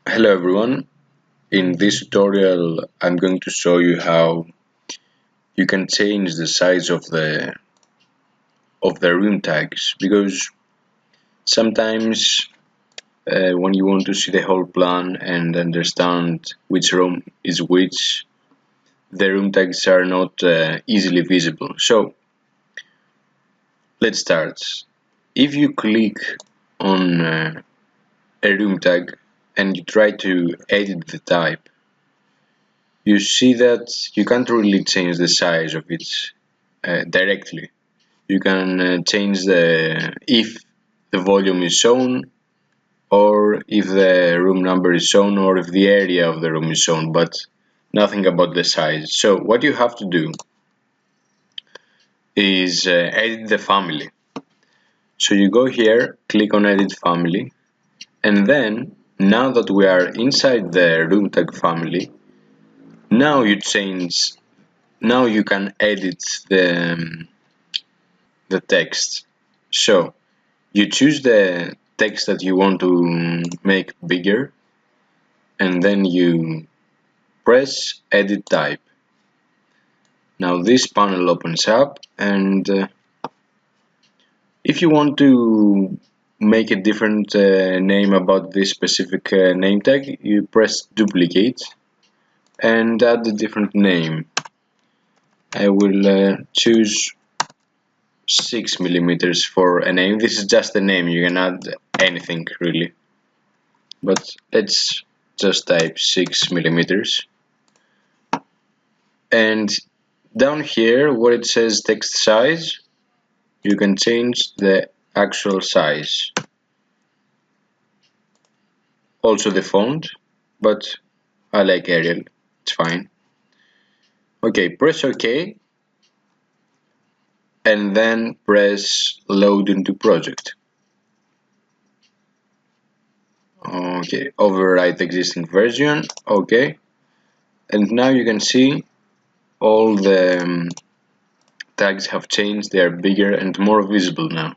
Hello everyone. In this tutorial I'm going to show you how you can change the size of the room tags, because sometimes when you want to see the whole plan and understand which room is which, the room tags are not easily visible. So let's start. If you click on a room tag and you try to edit the type, you see that you can't really change the size of it directly. You can change if the volume is shown, or if the room number is shown, or if the area of the room is shown, but nothing about the size. So what you have to do is edit the family. So you go here, click on edit family, and then now that we are inside the room tag family, now you change. Now you can edit the text. So you choose the text that you want to make bigger, and then you press edit type. Now this panel opens up, and if you want to make a different name about this specific name tag, you press duplicate and add a different name. I will choose 6 mm for a name. This is just a name, you can add anything really, but let's just type 6 mm. And down here where it says text size, you can change the actual size, also the font, but I like Arial, it's fine. Okay, press OK and then press load into project. Okay, overwrite existing version. Okay, and now you can see all the tags have changed. They are bigger and more visible now.